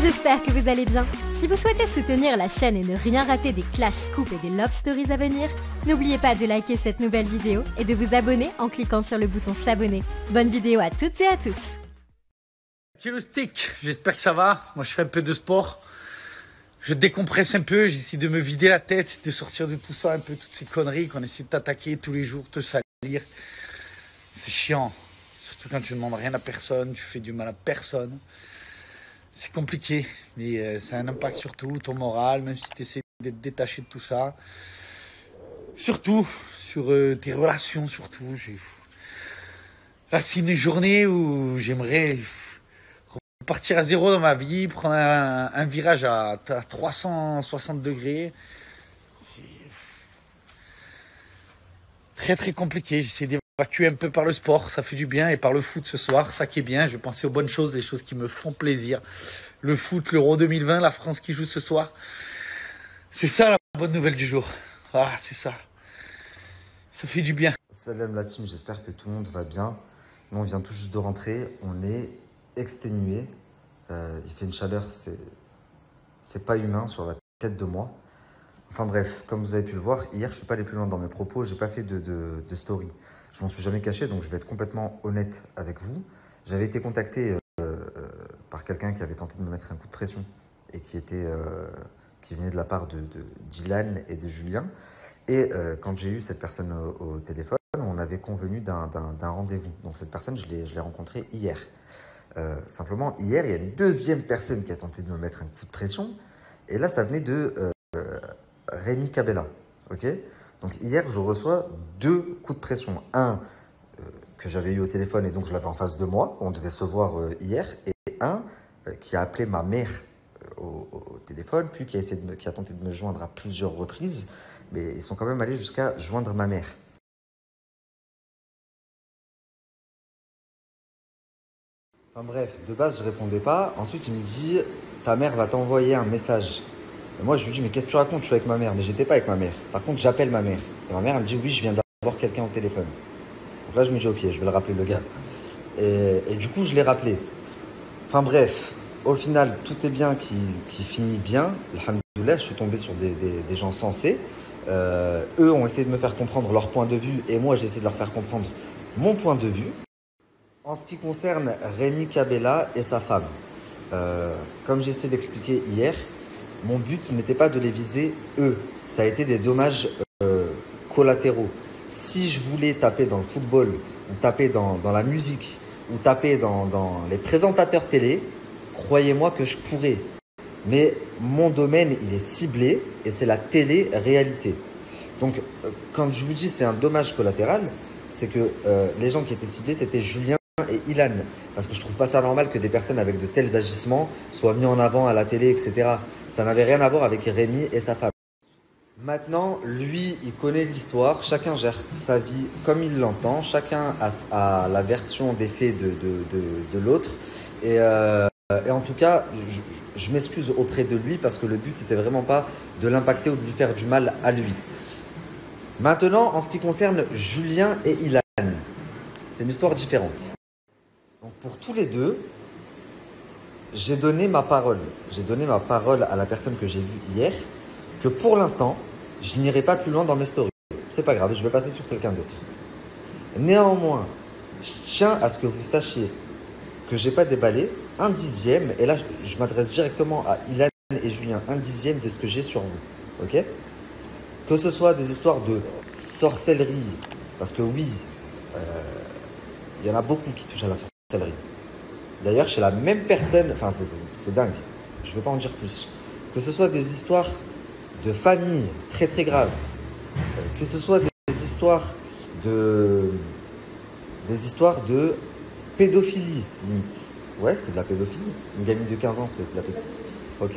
J'espère que vous allez bien. Si vous souhaitez soutenir la chaîne et ne rien rater des Clash Scoop et des Love Stories à venir, n'oubliez pas de liker cette nouvelle vidéo et de vous abonner en cliquant sur le bouton s'abonner. Bonne vidéo à toutes et à tous. Hello Stick, j'espère que ça va. Moi je fais un peu de sport. Je décompresse un peu, j'essaie de me vider la tête, de sortir de tout ça, un peu toutes ces conneries qu'on essaie de t'attaquer tous les jours, te salir. C'est chiant, surtout quand tu ne demandes rien à personne, tu fais du mal à personne. C'est compliqué, mais ça a un impact sur tout, ton moral, même si tu essaies d'être détaché de tout ça. Surtout sur tes relations, surtout. Là, c'est une journée où j'aimerais partir à zéro dans ma vie, prendre un virage à 360 degrés. C'est très très compliqué. J'essaie d'évacuer un peu par le sport, ça fait du bien, et par le foot ce soir, ça qui est bien. Je vais penser aux bonnes choses, les choses qui me font plaisir. Le foot, l'Euro 2020, la France qui joue ce soir. C'est ça la bonne nouvelle du jour. Voilà, c'est ça. Ça fait du bien. Salam la team, j'espère que tout le monde va bien. Nous, on vient tout juste de rentrer, on est exténué. Il fait une chaleur, c'est pas humain sur la tête de moi. Enfin bref, comme vous avez pu le voir, hier je suis pas allé plus loin dans mes propos, j'ai pas fait de story. Je m'en suis jamais caché, donc je vais être complètement honnête avec vous. J'avais été contacté par quelqu'un qui avait tenté de me mettre un coup de pression et qui venait de la part de Dylan et de Julien. Et quand j'ai eu cette personne au téléphone, on avait convenu d'un rendez-vous. Donc cette personne, je l'ai rencontrée hier. Simplement, hier, il y a une deuxième personne qui a tenté de me mettre un coup de pression. Et là, ça venait de Rémi Cabella. Okay, donc hier, je reçois deux coups de pression. Un que j'avais eu au téléphone et donc je l'avais en face de moi. On devait se voir hier. Et un qui a appelé ma mère au téléphone, puis qui a tenté de me joindre à plusieurs reprises. Mais ils sont quand même allés jusqu'à joindre ma mère. Enfin bref, de base, je répondais pas. Ensuite, il me dit, ta mère va t'envoyer un message. Et moi, je lui dis, mais qu'est-ce que tu racontes? Je suis avec ma mère. Mais j'étais pas avec ma mère. Par contre, j'appelle ma mère. Et ma mère, elle me dit, oui, je viens d'avoir quelqu'un au téléphone. Donc là, je me dis, ok, je vais le rappeler, le gars. Et du coup, je l'ai rappelé. Enfin bref, au final, tout est bien qui finit bien. Alhamdoulilah, je suis tombé sur des gens sensés. Eux ont essayé de me faire comprendre leur point de vue. Et moi, j'ai essayé de leur faire comprendre mon point de vue. En ce qui concerne Rémi Cabella et sa femme, comme j'ai essayé d'expliquer hier, mon but n'était pas de les viser eux. Ça a été des dommages collatéraux. Si je voulais taper dans le football, ou taper dans la musique, ou taper dans les présentateurs télé, croyez-moi que je pourrais. Mais mon domaine, il est ciblé et c'est la télé-réalité. Donc, quand je vous dis c'est un dommage collatéral, c'est que les gens qui étaient ciblés, c'était Julien et Ilan, parce que je trouve pas ça normal que des personnes avec de tels agissements soient mis en avant à la télé, etc. Ça n'avait rien à voir avec Rémi et sa femme. Maintenant, lui, il connaît l'histoire, chacun gère sa vie comme il l'entend, chacun a la version des faits de l'autre. Et en tout cas, je m'excuse auprès de lui parce que le but, c'était vraiment pas de l'impacter ou de lui faire du mal à lui. Maintenant, en ce qui concerne Julien et Ilan, c'est une histoire différente. Donc pour tous les deux, j'ai donné ma parole. J'ai donné ma parole à la personne que j'ai vue hier, que pour l'instant, je n'irai pas plus loin dans mes stories. C'est pas grave, je vais passer sur quelqu'un d'autre. Néanmoins, je tiens à ce que vous sachiez que j'ai pas déballé un dixième, et là, je m'adresse directement à Ilan et Julien, un dixième de ce que j'ai sur vous. Ok? Que ce soit des histoires de sorcellerie, parce que oui, il y en a beaucoup qui touchent à la sorcellerie. D'ailleurs, chez la même personne, enfin c'est dingue, je ne vais pas en dire plus. Que ce soit des histoires de famille très très graves, que ce soit des histoires de pédophilie limite. Ouais, c'est de la pédophilie. Une gamine de 15 ans, c'est de la pédophilie. Ok.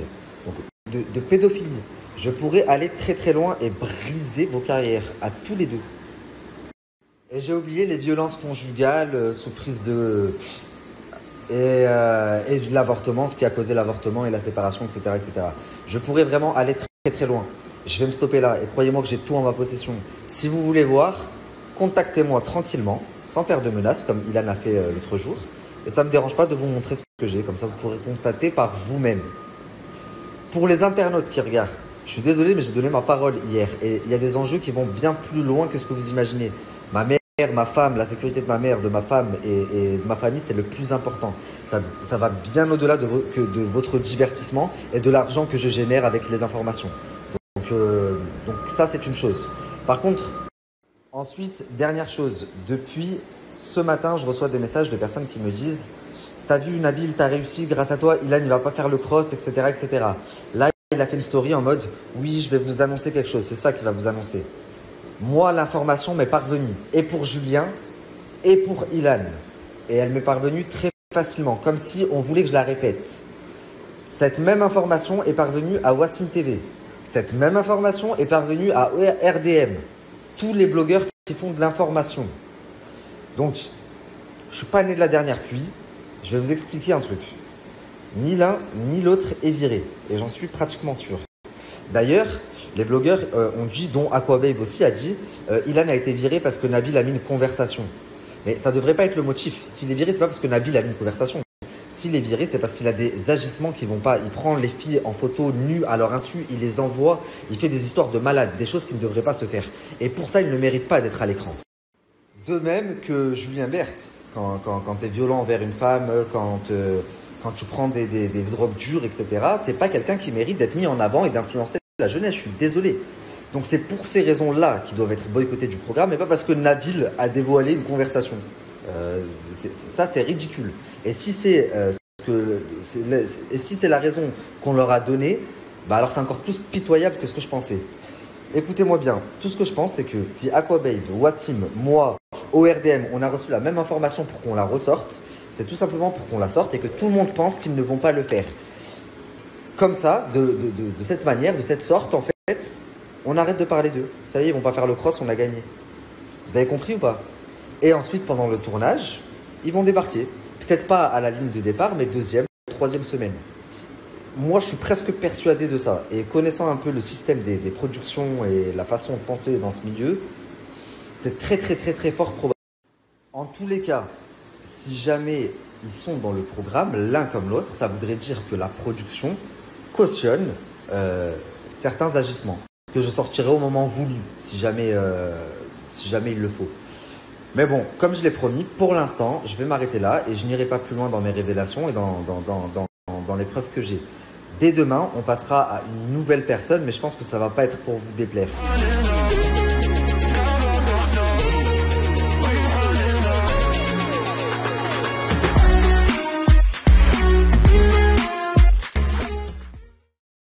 Donc de pédophilie. Je pourrais aller très très loin et briser vos carrières à tous les deux. Et j'ai oublié les violences conjugales sous prise de... Et de l'avortement, ce qui a causé l'avortement et la séparation, etc., etc. Je pourrais vraiment aller très très loin. Je vais me stopper là et croyez-moi que j'ai tout en ma possession. Si vous voulez voir, contactez-moi tranquillement, sans faire de menaces, comme Ilan a fait l'autre jour. Et ça ne me dérange pas de vous montrer ce que j'ai, comme ça vous pourrez constater par vous-même. Pour les internautes qui regardent, je suis désolé, mais j'ai donné ma parole hier. Et il y a des enjeux qui vont bien plus loin que ce que vous imaginez. Ma mère, ma femme, la sécurité de ma mère, de ma femme et de ma famille, c'est le plus important. Ça va bien au-delà de votre divertissement et de l'argent que je génère avec les informations. Donc ça, c'est une chose. Par contre, ensuite, dernière chose. Depuis ce matin, je reçois des messages de personnes qui me disent « T'as vu Nabil, t'as réussi, grâce à toi, Ilan, il va pas faire le cross, etc. etc. » Là, il a fait une story en mode « Oui, je vais vous annoncer quelque chose. » C'est ça qu'il va vous annoncer. Moi, l'information m'est parvenue et pour Julien et pour Ilan. Et elle m'est parvenue très facilement, comme si on voulait que je la répète. Cette même information est parvenue à Wassim TV. Cette même information est parvenue à RDM. Tous les blogueurs qui font de l'information. Donc, je ne suis pas né de la dernière pluie. Je vais vous expliquer un truc. Ni l'un ni l'autre est viré. Et j'en suis pratiquement sûr. D'ailleurs, les blogueurs ont dit, dont Aquababe aussi a dit, Ilan a été viré parce que Nabil a mis une conversation. Mais ça ne devrait pas être le motif. S'il est viré, ce n'est pas parce que Nabil a mis une conversation. S'il est viré, c'est parce qu'il a des agissements qui ne vont pas. Il prend les filles en photo nues à leur insu, il les envoie, il fait des histoires de malades, des choses qui ne devraient pas se faire. Et pour ça, il ne mérite pas d'être à l'écran. De même que Julien Berthe, quand tu es violent envers une femme, quand tu prends des drogues dures, etc., tu n'es pas quelqu'un qui mérite d'être mis en avant et d'influencer la jeunesse. Je suis désolé. Donc c'est pour ces raisons-là qu'ils doivent être boycottés du programme, et pas parce que Nabil a dévoilé une conversation. Ça, c'est ridicule. Et si c'est la raison qu'on leur a donnée, bah alors c'est encore plus pitoyable que ce que je pensais. Écoutez-moi bien, tout ce que je pense, c'est que si Aquababe, Wassim, moi, ORDM, on a reçu la même information pour qu'on la ressorte, c'est tout simplement pour qu'on la sorte et que tout le monde pense qu'ils ne vont pas le faire. Comme ça, de cette manière, de cette sorte, en fait, on arrête de parler d'eux. Ça y est, ils ne vont pas faire le cross, on a gagné. Vous avez compris ou pas? Et ensuite, pendant le tournage, ils vont débarquer. Peut-être pas à la ligne de départ, mais deuxième, troisième semaine. Moi, je suis presque persuadé de ça. Et connaissant un peu le système des productions et la façon de penser dans ce milieu, c'est très, très, très, très fort probable. En tous les cas, si jamais ils sont dans le programme, l'un comme l'autre, ça voudrait dire que la production cautionne certains agissements que je sortirai au moment voulu, si jamais il le faut. Mais bon, comme je l'ai promis, pour l'instant, je vais m'arrêter là et je n'irai pas plus loin dans mes révélations et dans les preuves que j'ai. Dès demain, on passera à une nouvelle personne, mais je pense que ça ne va pas être pour vous déplaire.